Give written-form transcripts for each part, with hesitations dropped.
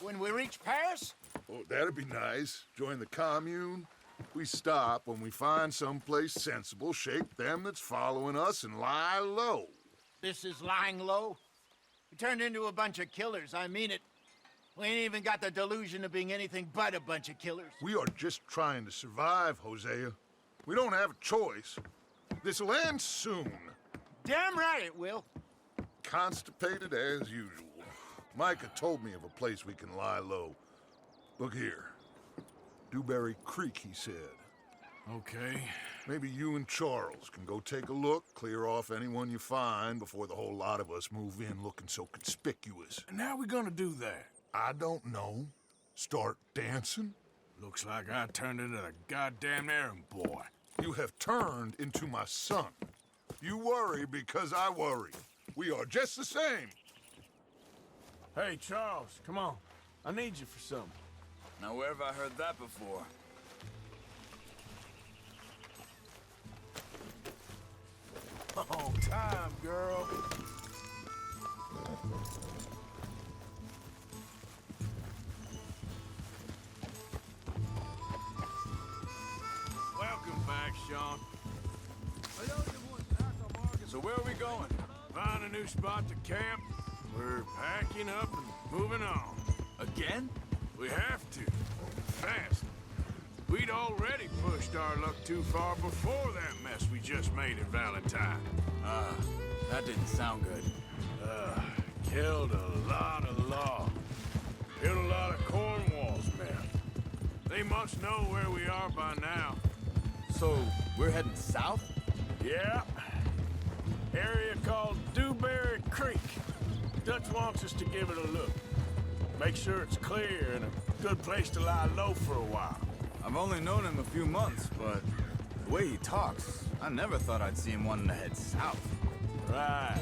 when we reach Paris? Oh, that'd be nice. Join the commune. We stop when we find someplace sensible, shake them that's following us, and lie low. This is lying low? We turned into a bunch of killers, I mean it. We ain't even got the delusion of being anything but a bunch of killers. We are just trying to survive, Hosea. We don't have a choice. This'll end soon. Damn right it will. Constipated as usual. Micah told me of a place we can lie low. Look here. Dewberry Creek, he said. Okay. Maybe you and Charles can go take a look, clear off anyone you find before the whole lot of us move in looking so conspicuous. And how we gonna do that? I don't know. Start dancing? Looks like I turned into the goddamn errand boy. You have turned into my son. You worry because I worry. We are just the same. Hey, Charles, come on. I need you for something. Now, where have I heard that before? Oh, time, girl. Welcome back, Sean. So where are we going? Find a new spot to camp. We're packing up and moving on. Again? We have to. Fast. We'd already pushed our luck too far before that mess we just made at Valentine. That didn't sound good. Killed a lot of law. Killed a lot of Cornwall's men. They must know where we are by now. So, we're heading south? Yeah. Area called Dewberry Creek. Dutch wants us to give it a look. Make sure it's clear and a good place to lie low for a while. I've only known him a few months, but the way he talks, I never thought I'd see him wanting to head south. Right.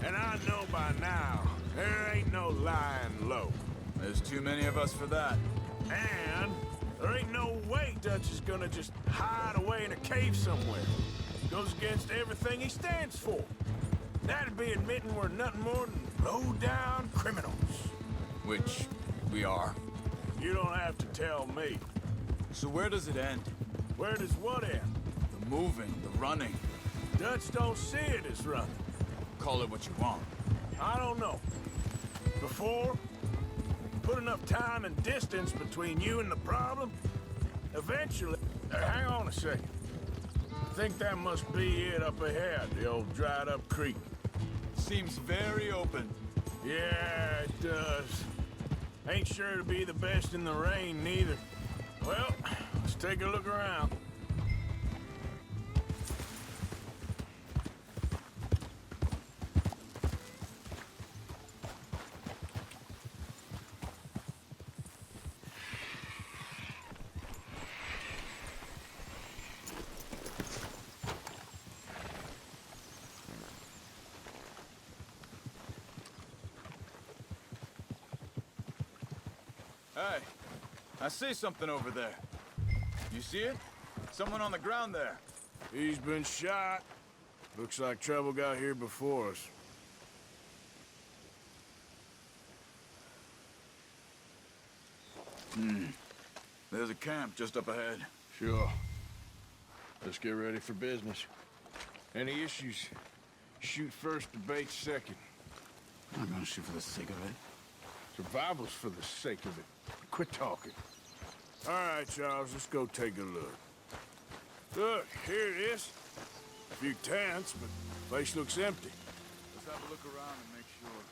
And I know by now, there ain't no lying low. There's too many of us for that. And there ain't no way Dutch is gonna just hide away in a cave somewhere. Goes against everything he stands for. That'd be admitting we're nothing more than low-down criminals. Which we are. You don't have to tell me. So where does it end? Where does what end? The moving, the running. Dutch don't see it as running. Call it what you want. I don't know. Before, put enough time and distance between you and the problem, eventually... hang on a second. I think that must be it up ahead, the old dried-up creek. Seems very open. Yeah, it does. Ain't sure to be the best in the rain, neither. Well, let's take a look around. Hey, I see something over there. You see it? Someone on the ground there. He's been shot. Looks like trouble got here before us. There's a camp just up ahead. Sure. Let's get ready for business. Any issues? Shoot first, debate second. I'm not gonna shoot for the sake of it. Survival's for the sake of it. Quit talking. All right, Charles, let's go take a look. Look, here it is. A few tents, but the place looks empty. Let's have a look around and make sure.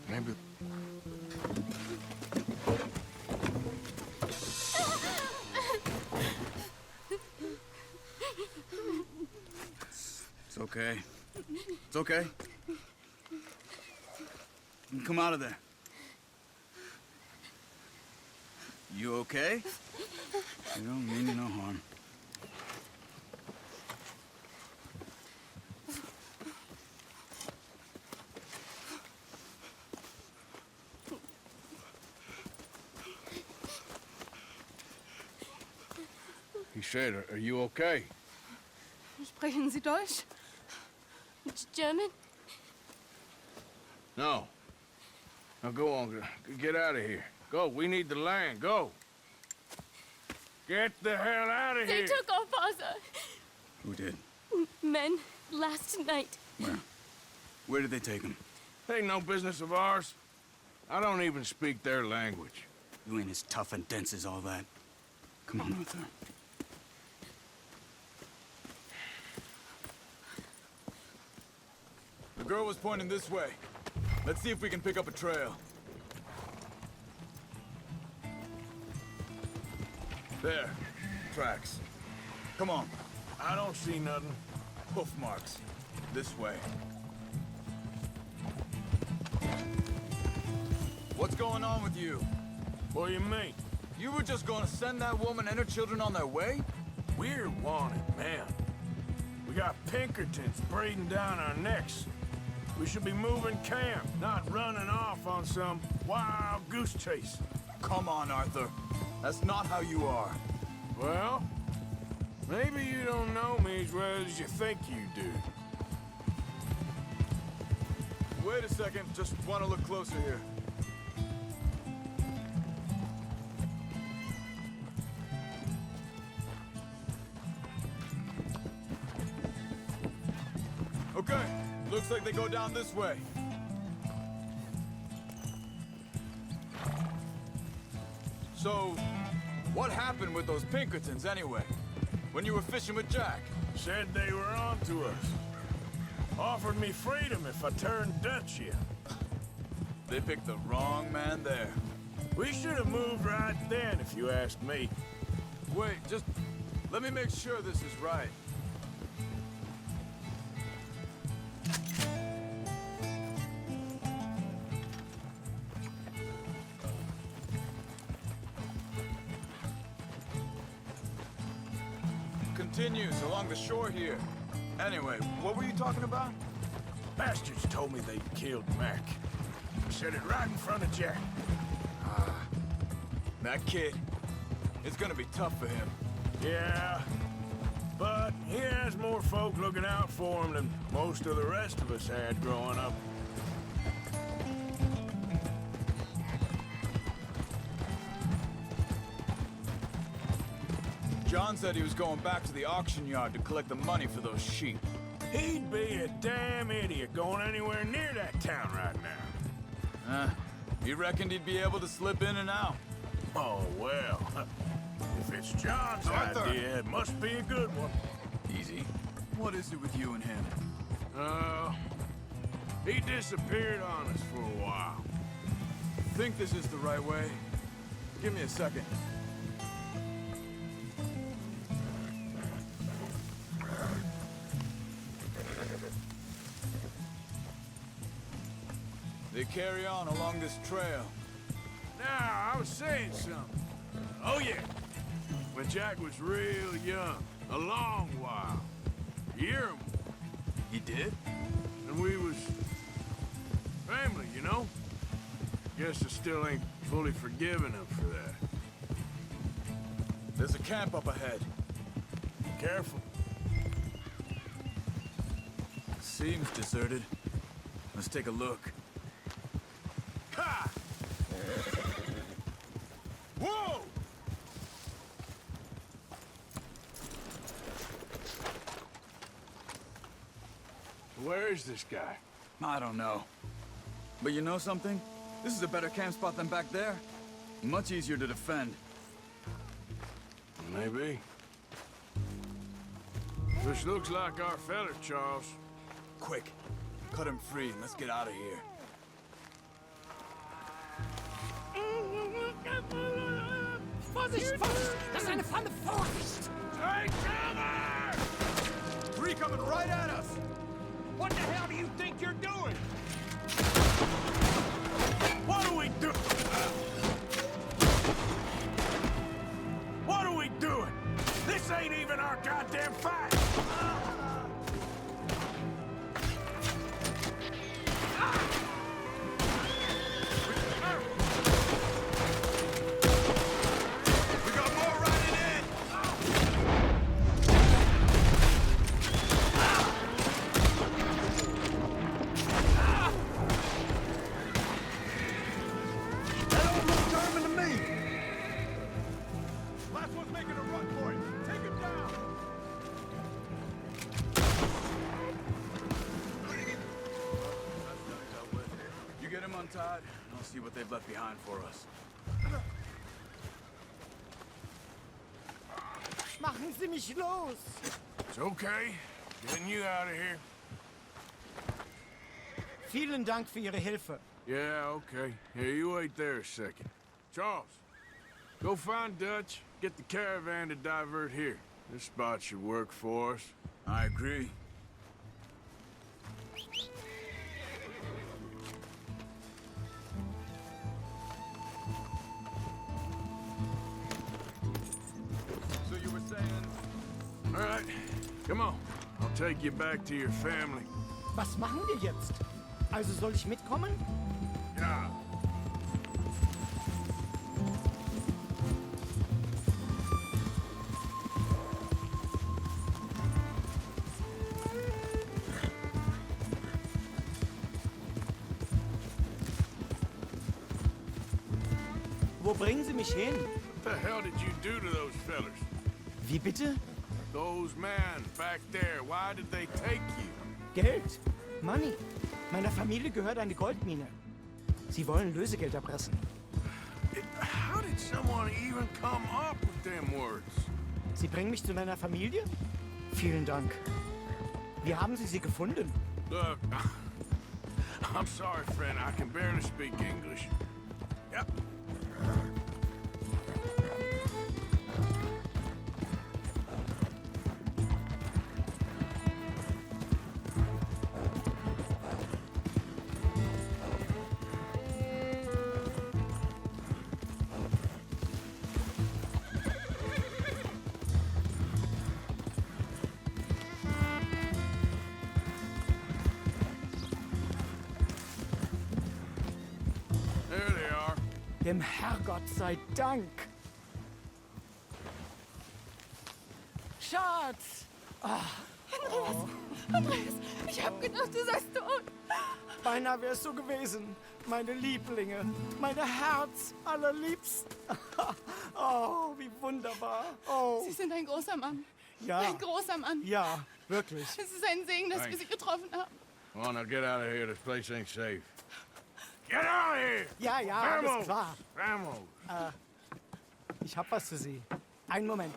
Maybe... It's okay. It's okay. Come out of there. You okay? You don't mean you no harm. said, are you okay? Sprechen Sie Deutsch? German? No. Now go on, get out of here. Go, we need the land, go. Get the hell out of They here! took our father. Who did? Men, last night. Where? Where did they take him? Ain't no business of ours. I don't even speak their language. You ain't as tough and dense as all that. Come on, Arthur. The girl was pointing this way. Let's see if we can pick up a trail. There. Tracks. Come on. I don't see nothing. Hoof marks. This way. What's going on with you? What do you mean? You were just gonna send that woman and her children on their way? We're wanted, man. We got Pinkertons breathing down our necks. We should be moving camp, not running off on some wild goose chase. Come on, Arthur. That's not how you are. Well, maybe you don't know me as well as you think you do. Wait a second. Just want to look closer here. Okay. Looks like they go down this way. So, what happened with those Pinkertons anyway? When you were fishing with Jack? Said they were on to us. Offered me freedom if I turned Dutch here. They picked the wrong man there. We should have moved right then, if you ask me. Wait, just let me make sure this is right. Continues along the shore here. Anyway, what were you talking about? Bastards told me they killed Mac. Said it right in front of Jack. That kid. It's gonna be tough for him. Yeah, but he has more folk looking out for him than most of the rest of us had growing up. John said he was going back to the auction yard to collect the money for those sheep. He'd be a damn idiot going anywhere near that town right now. He reckoned he'd be able to slip in and out. Oh, well. If it's John's Arthur. idea, it must be a good one. Easy. What is it with you and him? He disappeared on us for a while. Think this is the right way? Give me a second. They carry on along this trail. Now, I was saying something. Oh, yeah. When Jack was real young, a long while. Year, He did? and we was family, you know? Guess I still ain't fully forgiven him for that. There's a camp up ahead. Careful. Seems deserted. Let's take a look. Ha! Whoa! Where is this guy? I don't know. But you know something? This is a better camp spot than back there. Much easier to defend. Maybe. This looks like our fella, Charles. Quick, cut him free and let's get out of here. Vorsicht, Vorsicht! Das ist eine Falle! Vorsicht! Take cover! Three coming right at us! What the hell do you think you're doing? What are we doing? What are we doing? This ain't even our goddamn fight! We got more riding in! untied, and I'll see what they've left behind for us. Machen Sie mich los! It's okay. Getting you out of here. Vielen Dank für Ihre Hilfe. Yeah, okay. Here, you wait there a second. Charles, go find Dutch. Get the caravan to divert here. This spot should work for us. I agree. So you were saying... All right, come on. I'll take you back to your family. Was machen wir jetzt? Also soll ich mitkommen? Yeah. Wo bringen Sie mich hin? What the hell did you do to those fellers? Wie bitte? Those men back there, why did they take you? Geld. Money. Meiner Familie gehört eine Goldmine. Sie wollen Lösegeld erpressen. How did someone even come up with them words? Sie bringen mich zu meiner Familie? Vielen Dank. Wie haben Sie sie gefunden? Look, I'm sorry, friend. I can barely speak English. Yep. There they are. Dem Herrgott sei Dank. Schatz! Andreas, ich hab gedacht, du seist tot. Beinahe wär's so gewesen. Meine Lieblinge. Meine Herz allerliebsten. Oh, wie wunderbar. Oh, Sie sind ein großer Mann. ja. Ein großer Mann. Ja, wirklich. Es ist ein Segen, dass wir Sie getroffen haben. Well, now get out of here. This place ain't safe. Get out of here! Ja, ja, alles klar. Vamos! Ich hab was für Sie. Einen Moment.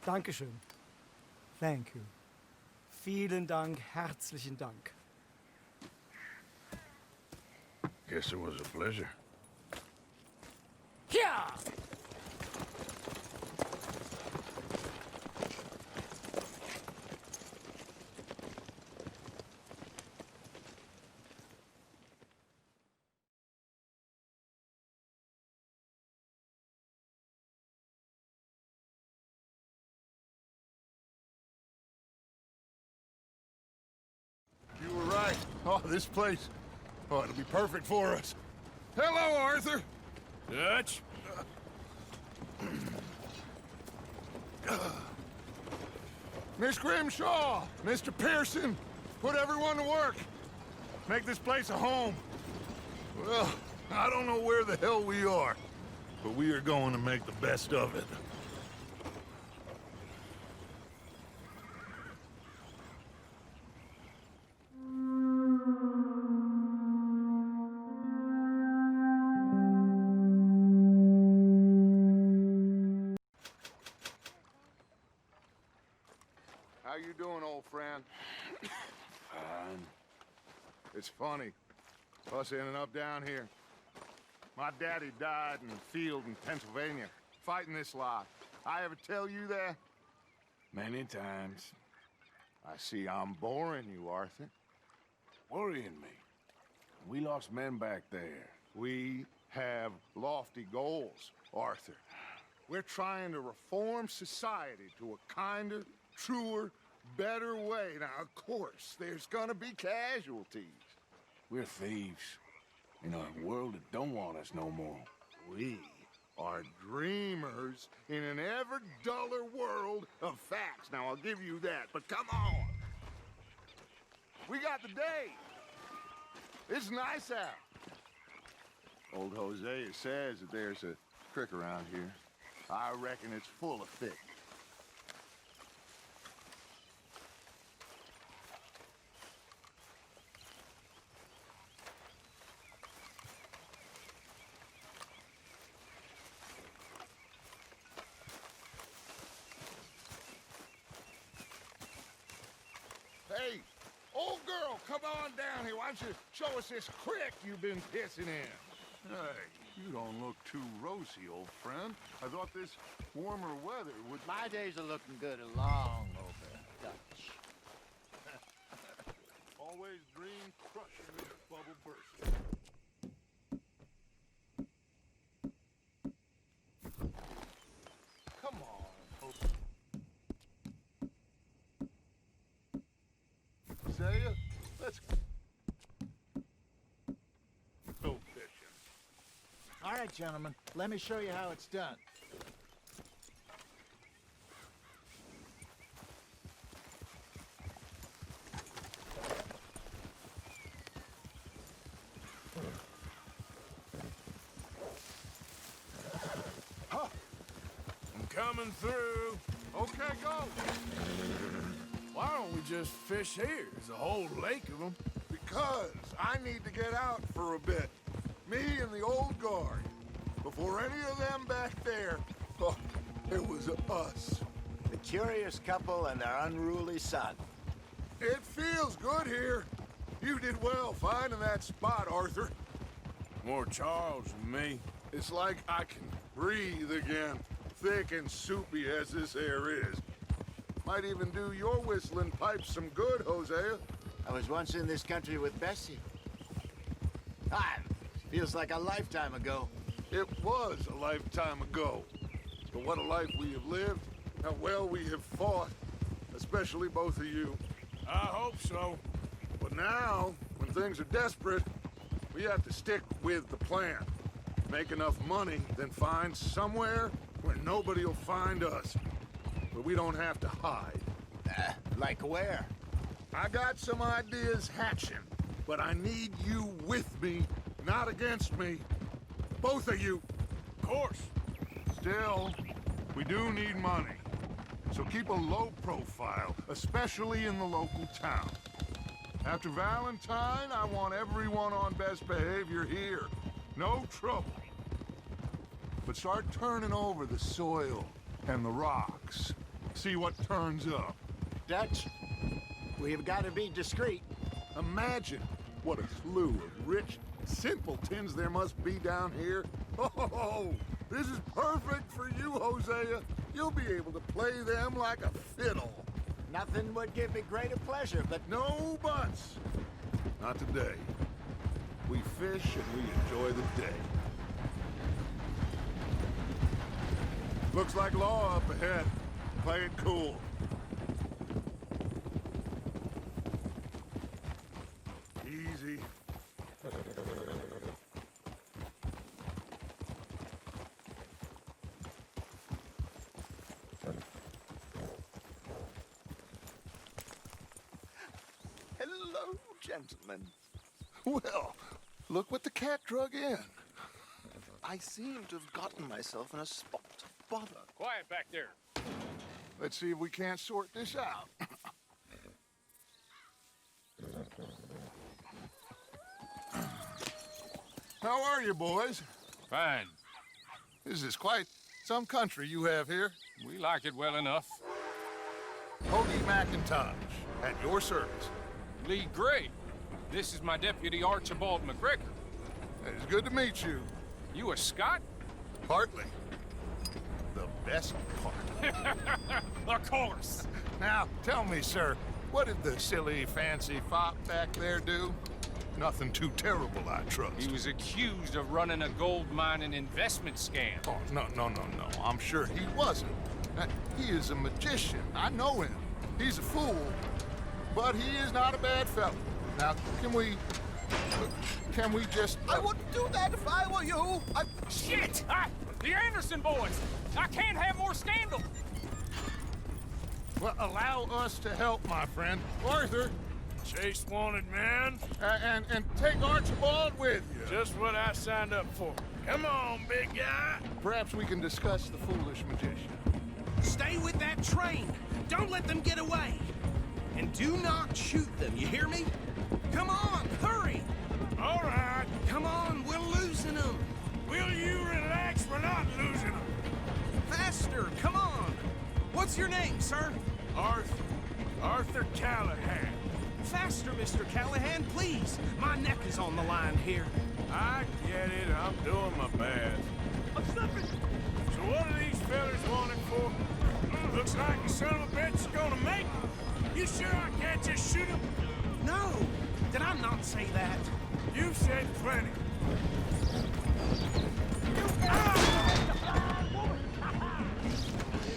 Dankeschön. Thank you. Vielen Dank, herzlichen Dank. Guess it was a pleasure. Ja! You were right. Oh, this place. Oh, it'll be perfect for us. Hello, Arthur. Dutch? Miss Grimshaw, Mr. Pearson, put everyone to work. Make this place a home. Well, I don't know where the hell we are, but we are going to make the best of it. How you doing, old friend? Fine. It's funny, us ending up down here. My daddy died in the field in Pennsylvania, fighting this lot. I ever tell you that? Many times. I see I'm boring you, Arthur. Worrying me. We lost men back there. We have lofty goals, Arthur. We're trying to reform society to a kinder, truer, better way. Now, of course, there's gonna be casualties. We're thieves. In a world that don't want us no more. We are dreamers in an ever duller world of facts. Now, I'll give you that, but come on. We got the day. It's nice out. Old Hosea says that there's a creek around here. I reckon it's full of fish. Old girl, come on down here. Why don't you show us this creek you've been pissing in? Hey, you don't look too rosy, old friend. I thought this warmer weather would... My days are looking good along over Dutch. Always dream crushing this bubble bursting. Come on, Hosea, let's go fishing. All right, gentlemen, let me show you how it's done. I'm coming through. Okay, go. Why don't we just fish here? There's a whole lake of them. Because I need to get out for a bit. Me and the old guard. Before any of them back there, oh, it was us. The curious couple and their unruly son. It feels good here. You did well finding that spot, Arthur. More Charles than me. It's like I can breathe again, thick and soupy as this air is. Might even do your whistling pipes some good, Hosea. I was once in this country with Bessie. Feels like a lifetime ago. It was a lifetime ago. But what a life we have lived, how well we have fought, especially both of you. I hope so. But now, when things are desperate, we have to stick with the plan. Make enough money, then find somewhere where nobody will find us. But we don't have to hide. Like where? I got some ideas hatching, but I need you with me, not against me. Both of you. Of course. Still, we do need money. So keep a low profile, especially in the local town. After Valentine, I want everyone on best behavior here. No trouble. But start turning over the soil and the rocks. See what turns up. Dutch, we've got to be discreet. Imagine what a slew of rich simpletons there must be down here. Oh, this is perfect for you, Hosea. You'll be able to play them like a fiddle. Nothing would give me greater pleasure, but No buts. Not today. We fish and we enjoy the day. Looks like law up ahead. Play it cool. Easy. Hello, gentlemen. Well, look what the cat drug in. I seem to have gotten myself in a spot of bother. Quiet back there. Let's see if we can't sort this out. How are you, boys? Fine. This is quite some country you have here. We like it well enough. Hoagie McIntosh, at your service. Lee Gray. This is my deputy Archibald McGregor. It's good to meet you. You a Scot? Partly. The best part. Of course. Now, tell me, sir, what did the silly, fancy fop back there do? Nothing too terrible, I trust. He was accused of running a gold mining investment scam. Oh, no. I'm sure he wasn't. He is a magician. I know him. He's a fool. But he is not a bad fellow. Now, can we just... I wouldn't do that if I were you. Shit! The Anderson boys! I can't have more scandal! Well, allow us to help, my friend. Arthur, Chase wanted man. and take Archibald with you. Just what I signed up for. Come on, big guy. Perhaps we can discuss the foolish magician. Stay with that train. Don't let them get away. And do not shoot them, you hear me? Come on, hurry! All right. Come on, we're losing them. Will you relax? We're not losing them. Faster, come on. What's your name, sir? Arthur Callahan. Faster, Mr. Callahan, please. My neck is on the line here. I get it. I'm doing my best. I'm slipping. So what are these fellas wanting for? Looks like the son of a bitch is gonna make it. You sure I can't just shoot him? No. Did I not say that? You said plenty.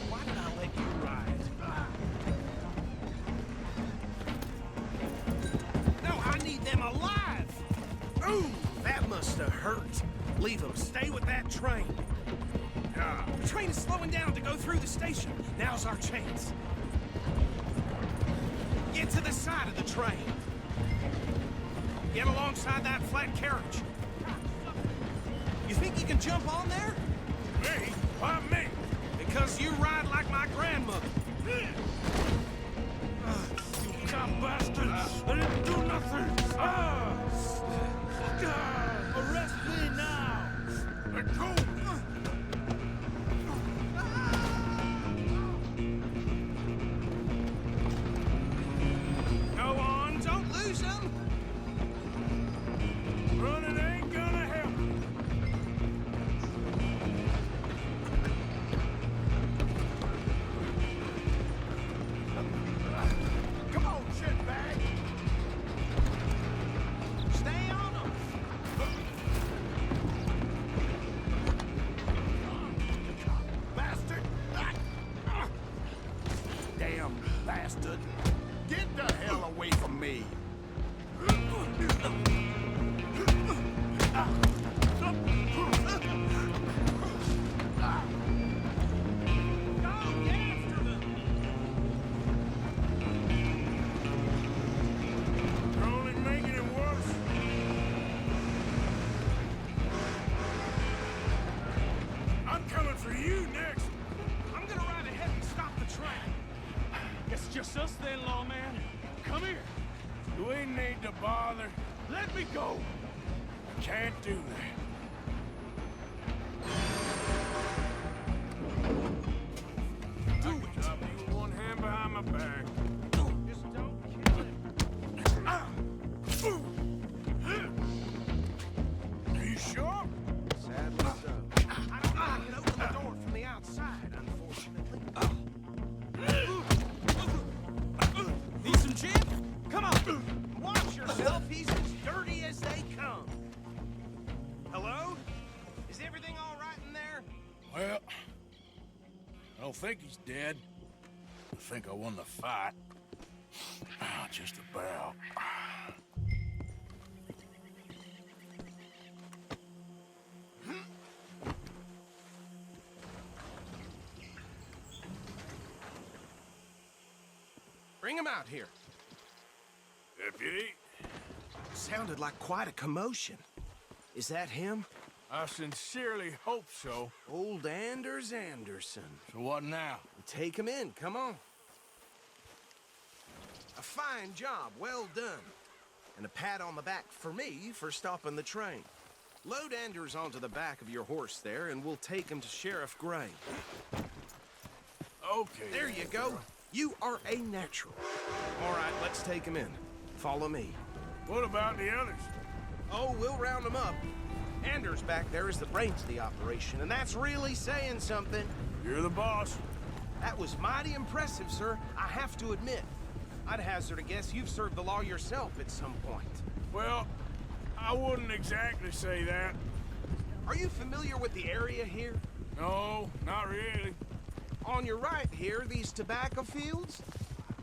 Why did I let you ride? No, I need them alive! Ooh, that must have hurt. Leave them. Stay with that train. The train is slowing down to go through the station. Now's our chance. Get to the side of the train. Get alongside that flat carriage. You think you can jump on there? Me? Why me? Because you ride like my grandmother. You cop bastards! I didn't do nothing! Arrest me now! Let go! Go on, don't lose them! Running ain't gonna help. Come on, shitbag! Stay on them! Bastard! Damn bastard! Get the hell away from me! Go, get after them! You're only making it worse. I'm coming for you next. I'm gonna ride ahead and stop the train. Guess it's just us then, lawman. Come here. Do we need to bother? Let me go. I can't do that. Do it. You one hand behind my back. Just don't kill him. Are you sure? Sadly so. I don't know I can open the door from the outside, unfortunately. Need some gin? Come on! Watch yourself, he's as dirty as they come. Hello? Is everything all right in there? Well, I don't think he's dead. I think I won the fight. Just about. Bring him out here. Deputy, Sounded like quite a commotion. Is that him? I sincerely hope so. Old Anders Anderson. So what now? Take him in, come on. A fine job, well done. And a pat on the back for me for stopping the train. Load Anders onto the back of your horse there, and we'll take him to Sheriff Gray. Okay. There you go. You are a natural. All right, let's take him in. Follow me. What about the others? Oh, we'll round them up. Anders back there is the brains of the operation, and that's really saying something. You're the boss. That was mighty impressive, sir. I have to admit. I'd hazard a guess you've served the law yourself at some point. Well, I wouldn't exactly say that. Are you familiar with the area here? No, not really. On your right here, these tobacco fields?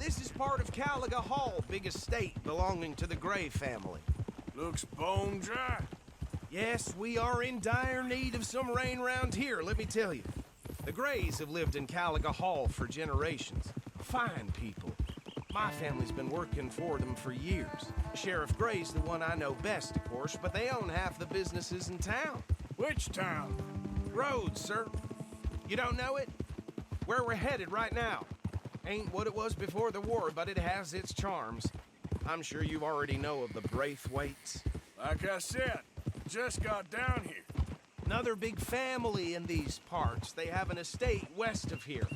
This is part of Caliga Hall, big estate belonging to the Gray family. Looks bone dry. Yes, we are in dire need of some rain round here, let me tell you. The Grays have lived in Caliga Hall for generations. Fine people. My family's been working for them for years. Sheriff Gray's the one I know best, of course, but they own half the businesses in town. Which town? Rhodes, sir. You don't know it? Where we're headed right now. Ain't what it was before the war, but it has its charms. I'm sure you already know of the Braithwaites. Like I said, just got down here. Another big family in these parts. They have an estate west of here.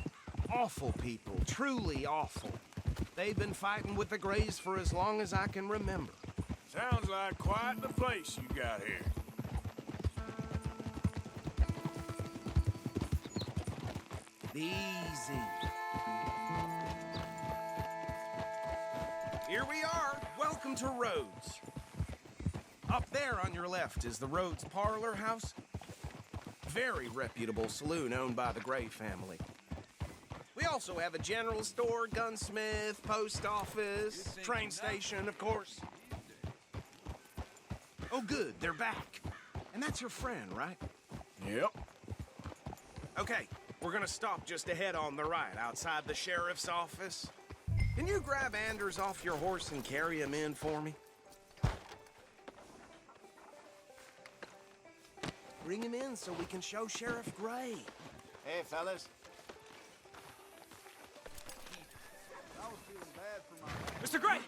Awful people, truly awful. They've been fighting with the Greys for as long as I can remember. Sounds like quite the place you got here. Easy. Here we are. Welcome to Rhodes. Up there on your left is the Rhodes Parlor House. Very reputable saloon owned by the Gray family. We also have a general store, gunsmith, post office, train station, of course. Oh, good, they're back. And that's your friend, right? Yep. Okay, we're gonna stop just ahead on the right, outside the sheriff's office. Can you grab Anders off your horse and carry him in for me? Bring him in so we can show Sheriff Gray. Hey, fellas. Mr. Gray!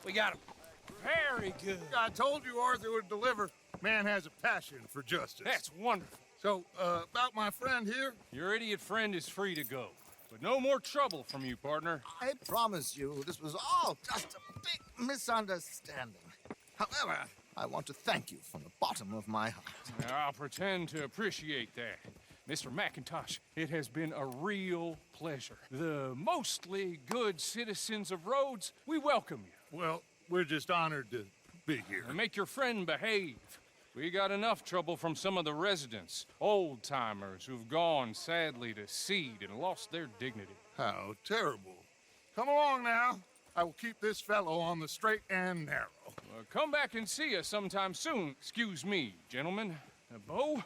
We got him. Very good. I told you Arthur would deliver. Man has a passion for justice. That's wonderful. So, about my friend here? Your idiot friend is free to go. But no more trouble from you, partner. I promise you, this was all just a big misunderstanding. However, I want to thank you from the bottom of my heart. I'll pretend to appreciate that. Mr. McIntosh, it has been a real pleasure. The mostly good citizens of Rhodes, we welcome you. Well, we're just honored to be here. And make your friend behave. We got enough trouble from some of the residents, old-timers who've gone, sadly, to seed and lost their dignity. How terrible. Come along now. I will keep this fellow on the straight and narrow. Come back and see us sometime soon. Excuse me, gentlemen. Bo,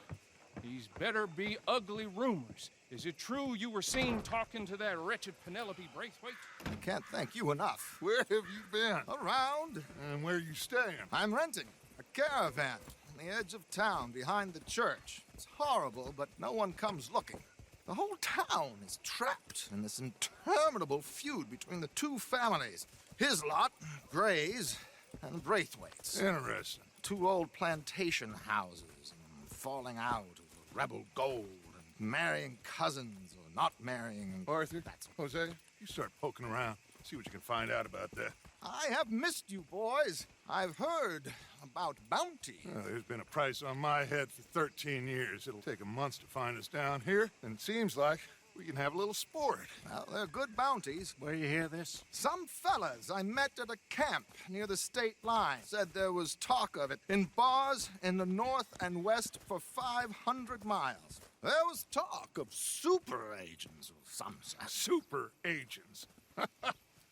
these better be ugly rumors. Is it true you were seen talking to that wretched Penelope Braithwaite? I can't thank you enough. Where have you been? Around, And where are you staying? I'm renting a caravan on the edge of town behind the church. It's horrible, but no one comes looking. The whole town is trapped in this interminable feud between the two families. His lot, Gray's, and Braithwaite's. Interesting. Two old plantation houses, and falling out over rebel gold, and marrying cousins or not marrying. And Arthur, Hosea, you start poking around. See what you can find out about that. I have missed you, boys. I've heard about bounty. Well, there's been a price on my head for 13 years. It'll take a month to find us down here, and it seems like we can have a little sport. Well, they're good bounties. Where you hear this? Some fellas I met at a camp near the state line said there was talk of it in bars in the north and west for 500 miles. There was talk of super agents of some sort. Super agents.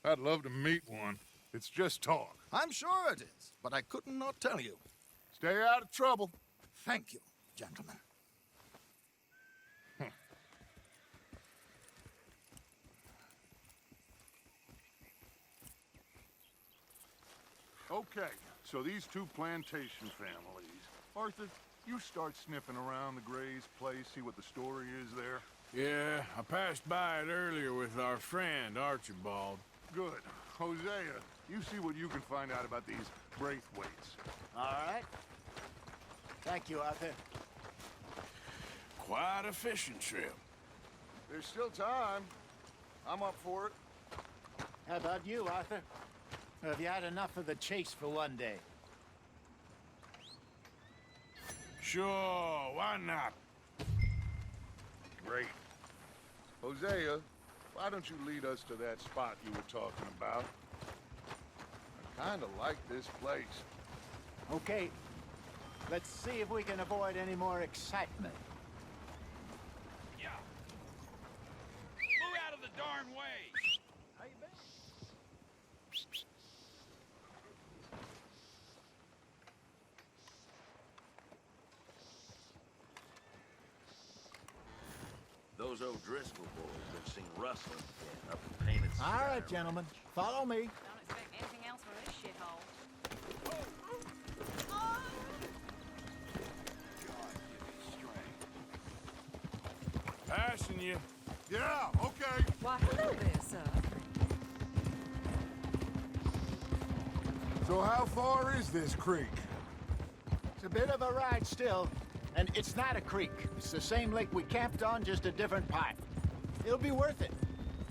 I'd love to meet one. It's just talk. I'm sure it is, but I couldn't not tell you. Stay out of trouble. Thank you, gentlemen. Okay, so these two plantation families. Arthur, you start sniffing around the Gray's place, see what the story is there. Yeah, I passed by it earlier with our friend, Archibald. Good. Hosea, you see what you can find out about these Braithwaites. All right. Thank you, Arthur. Quite a fishing trip. There's still time. I'm up for it. How about you, Arthur? Or have you had enough of the chase for one day? Sure, why not? Great. Hosea, why don't you lead us to that spot you were talking about? I kind of like this place. Okay. Let's see if we can avoid any more excitement. Yeah. Move out of the darn way! How you been? Those O'Driscoll boys been seen rustling again up in Painted All Sky. right, gentlemen. Follow me. Don't expect anything else from this shithole. Passing you. Yeah, okay. Why, hello there, sir. So how far is this creek? It's a bit of a ride still, and it's not a creek. It's the same lake we camped on, just a different pipe. It'll be worth it.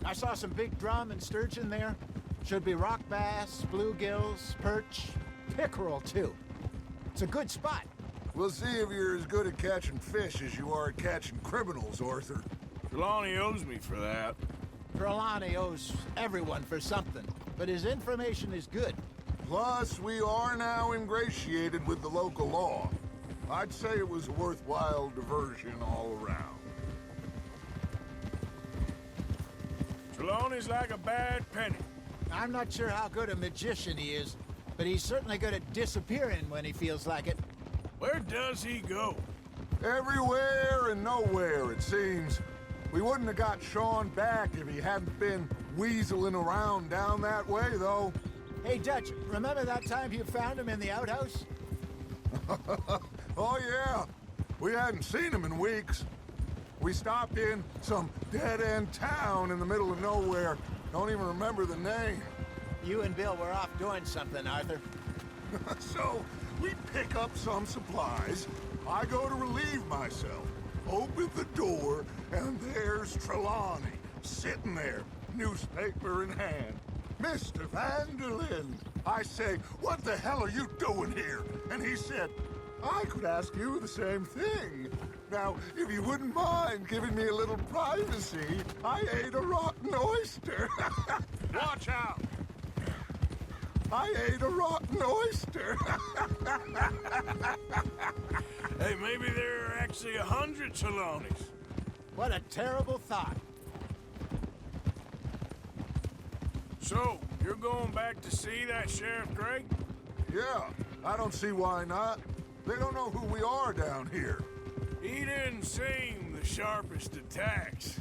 I saw some big drum and sturgeon there. Should be rock bass, bluegills, perch, pickerel too. It's a good spot. We'll see if you're as good at catching fish as you are at catching criminals, Arthur. Trelawney owes me for that. Trelawney owes everyone for something, but his information is good. Plus, we are now ingratiated with the local law. I'd say it was a worthwhile diversion all around. Trelawney's like a bad penny. I'm not sure how good a magician he is, but he's certainly good at disappearing when he feels like it. Where does he go? Everywhere and nowhere, it seems. We wouldn't have got Sean back if he hadn't been weaseling around down that way, though. Hey, Dutch, remember that time you found him in the outhouse? Oh, yeah. We hadn't seen him in weeks. We stopped in some dead-end town in the middle of nowhere. Don't even remember the name. You and Bill were off doing something, Arthur. So, we pick up some supplies. I go to relieve myself. Open the door, and there's Trelawney, sitting there, newspaper in hand. Mr. Vanderlyn. I say, what the hell are you doing here? And he said, I could ask you the same thing. Now, if you wouldn't mind giving me a little privacy, I ate a rotten oyster. Watch out! I ate a rotten oyster. Hey, maybe there are actually 100 Trelawneys. What a terrible thought. So, you're going back to see that Sheriff Gray? Yeah, I don't see why not. They don't know who we are down here. He didn't seem the sharpest attacks.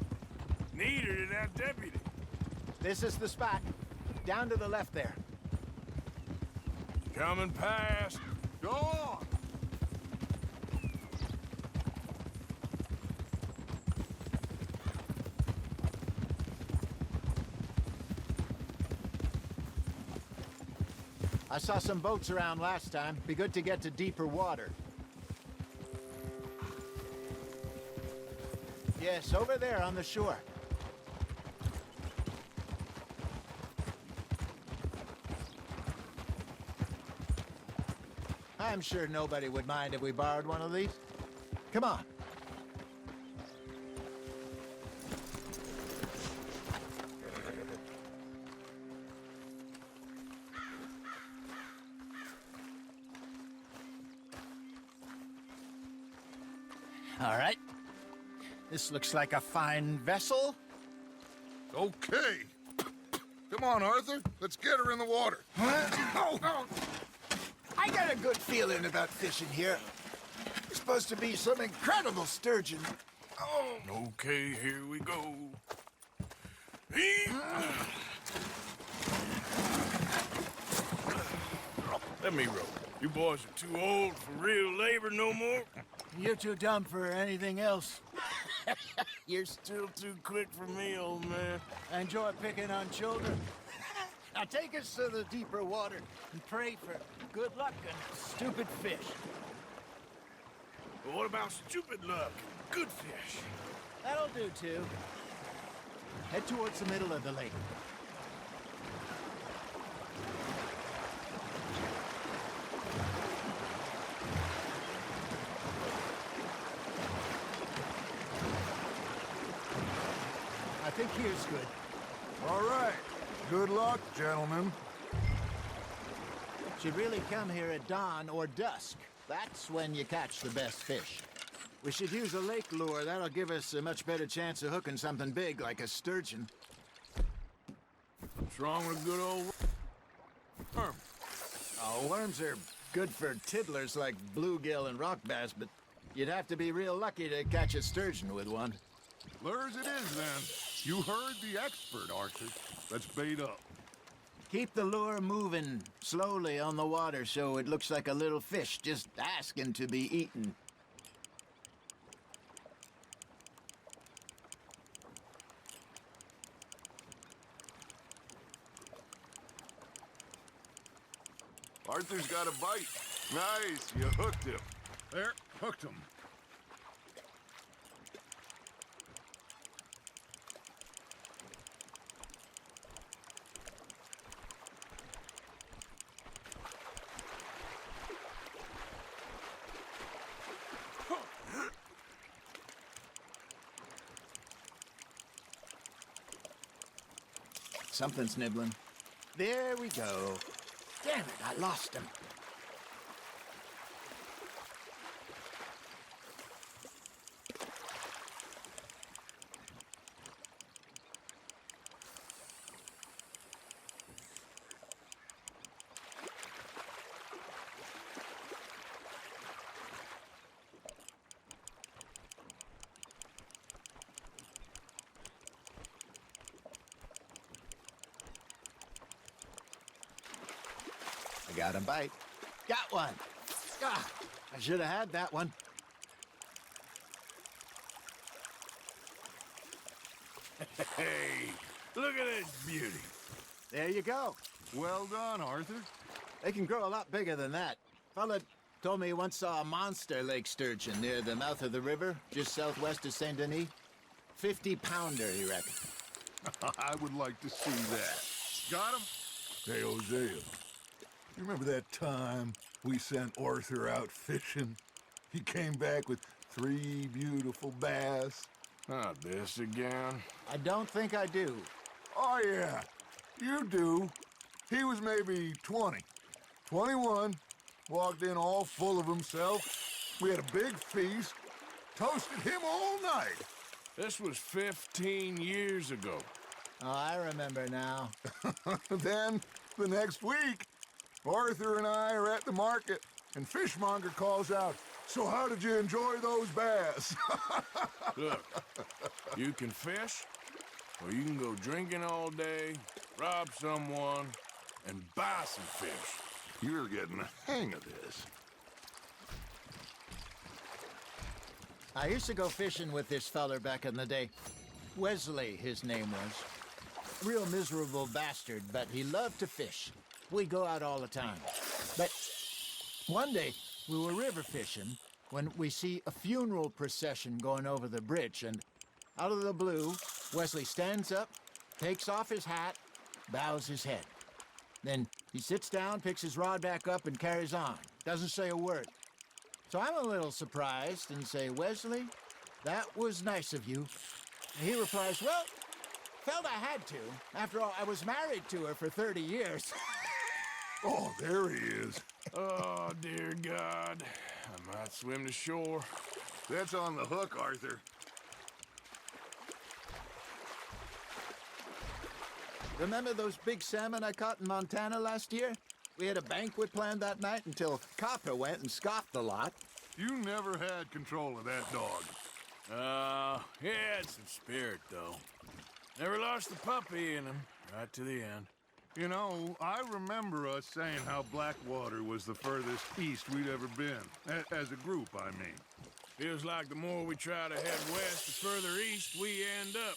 Neither did that deputy. This is the spot. Down to the left there. Coming past. Go on! I saw some boats around last time. Be good to get to deeper water. Yes, over there on the shore. I'm sure nobody would mind if we borrowed one of these. Come on. All right. This looks like a fine vessel. Okay. Come on, Arthur. Let's get her in the water. Oh. I got a good feeling about fishing here. It's supposed to be some incredible sturgeon. Oh. Okay, here we go. Let me row. You boys are too old for real labor no more. You're too dumb for anything else. You're still too quick for me, old man. I enjoy picking on children. Now take us to the deeper water and pray for good luck and stupid fish. But what about stupid luck? Good fish. That'll do, too. Head towards the middle of the lake. I think here's good. All right. Good luck, gentlemen. Should really come here at dawn or dusk. That's when you catch the best fish. We should use a lake lure. That'll give us a much better chance of hooking something big like a sturgeon. What's wrong with a good old worm? Oh, worms are good for tiddlers like bluegill and rock bass, but you'd have to be real lucky to catch a sturgeon with one. Lures it is, then. You heard the expert, Arthur. Let's bait up. Keep the lure moving slowly on the water so it looks like a little fish just asking to be eaten. Arthur's got a bite. Nice, you hooked him. There, hooked him. something's nibbling. There we go. Damn it, I lost him. I got a bite. Got one. Ah, I should have had that one. Hey, look at this beauty. There you go. Well done, Arthur. They can grow a lot bigger than that. Fella told me he once saw a monster lake sturgeon near the mouth of the river, just southwest of Saint Denis. 50-pounder, he reckoned. I would like to see that. Got him? Hey, Hosea. You remember that time we sent Arthur out fishing? He came back with 3 beautiful bass. Not this again. I don't think I do. Oh, yeah. You do. He was maybe 20. 21. Walked in all full of himself. We had a big feast. Toasted him all night. This was 15 years ago. Oh, I remember now. Then, the next week, Arthur and I are at the market, and Fishmonger calls out, "So how did you enjoy those bass?" Look, you can fish, or you can go drinking all day, rob someone, and buy some fish. You're getting the hang of this. I used to go fishing with this feller back in the day. Wesley, his name was. Real miserable bastard, but he loved to fish. We go out all the time. But one day, we were river fishing when we see a funeral procession going over the bridge, and out of the blue, Wesley stands up, takes off his hat, bows his head. Then he sits down, picks his rod back up, and carries on. Doesn't say a word. So I'm a little surprised and say, "Wesley, that was nice of you." And he replies, "Well, felt I had to. After all, I was married to her for 30 years. Oh, there he is. Oh, dear God. I might swim to shore. That's on the hook, Arthur. Remember those big salmon I caught in Montana last year? We had a banquet planned that night until Copper went and scoffed the lot. You never had control of that dog. He had some spirit, though. Never lost the puppy in him, right to the end. You know, I remember us saying how Blackwater was the furthest east we'd ever been. As a group, I mean. Feels like the more we try to head west, the further east we end up.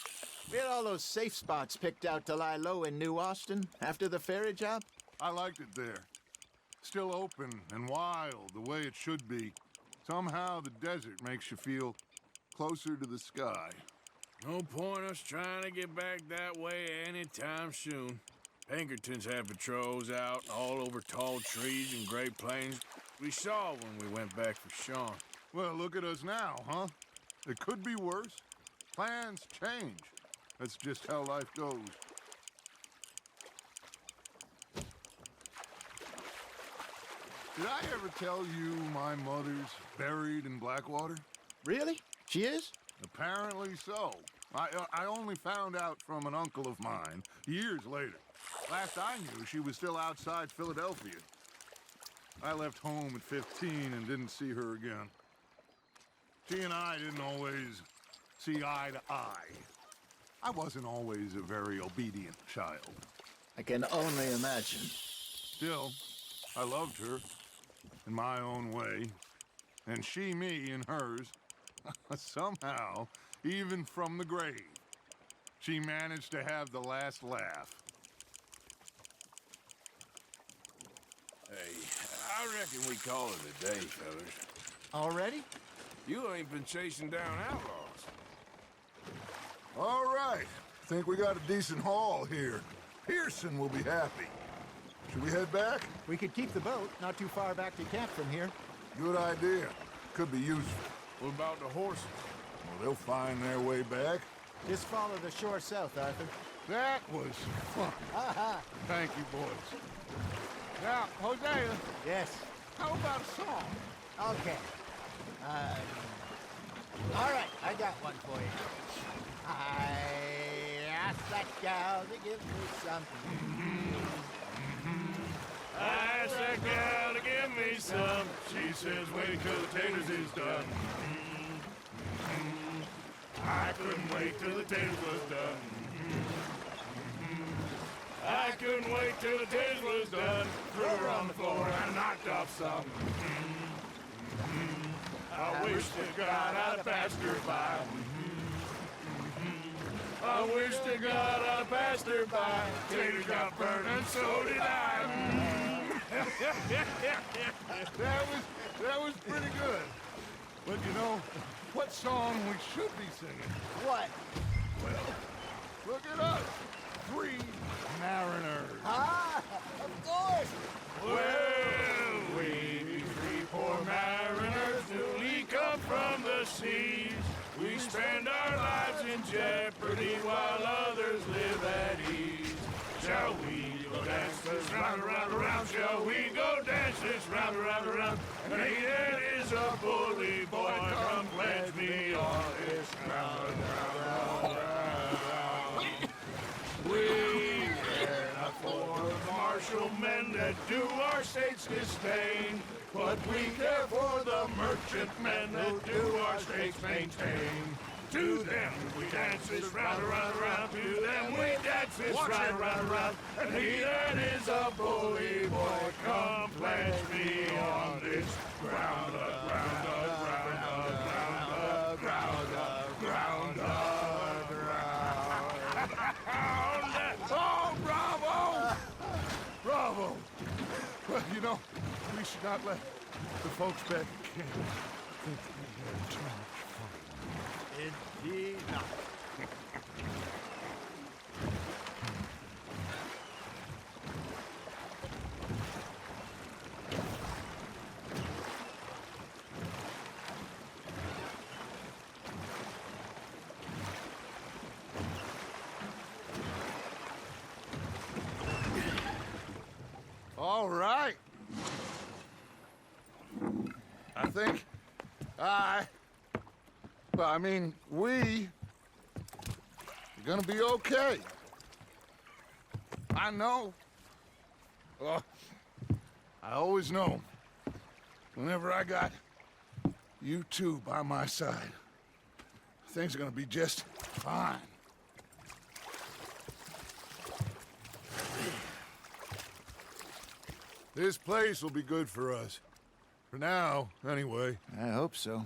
We had all those safe spots picked out to lie low in New Austin after the ferry job. I liked it there. Still open and wild, the way it should be. Somehow the desert makes you feel closer to the sky. No point us trying to get back that way anytime soon. Pinkertons have patrols out all over tall trees and Great Plains. We saw when we went back for Sean. Well, look at us now, huh? It could be worse. Plans change. That's just how life goes. Did I ever tell you my mother's buried in Blackwater? Really? She is? Apparently so. I only found out from an uncle of mine years later. Last I knew, she was still outside Philadelphia. I left home at 15 and didn't see her again. She and I didn't always see eye to eye. I wasn't always a very obedient child. I can only imagine. Still, I loved her in my own way, and she me in hers. Somehow, even from the grave, she managed to have the last laugh. Hey, I reckon we call it a day, fellas. Already? You ain't been chasing down outlaws. All right. Think we got a decent haul here. Pearson will be happy. Should we head back? We could keep the boat not too far back to camp from here. Good idea. Could be useful. What about the horses? Well, they'll find their way back. Just follow the shore south, Arthur. That was fun. Thank you, boys. Now, Hosea, Yes. how about a song? Okay. All right, I got one for you. I asked that gal to give me something. I asked that gal to give me some. She says, wait till the taters is done. I couldn't wait till the taters was done. I couldn't wait till the taters was done. Threw her on the floor and knocked off some. I wish to God I'd passed her by. I wish to God I'd passed her by. Taters got burned and so did I. That was pretty good. But you know, what song we should be singing? What? Well, look at us. 3 mariners. Of course. Well, we 3 poor mariners newly come from the seas. We spend our lives in jeopardy while others live at ease. Shall we go dance this round, around, around? Shall we go dance this round, around, around? And he that is a bully boy, come pledge me on this ground, round, round. We care not for the martial men that do our state's disdain, but we care for the merchant men that do our state's maintain. To them we dance this round, around, around. To them we dance this round, around, around. And he that is a bully boy, come pledge me on this ground, ground, ground, ground, ground, ground, ground. Oh, bravo! Bravo! Well, you know, we should not let the folks back at camp think we had too much fun. Indeed not. All right. I think we are gonna be okay. I know. I always know. Whenever I got you two by my side, things are gonna be just fine. This place will be good for us. For now, anyway. I hope so.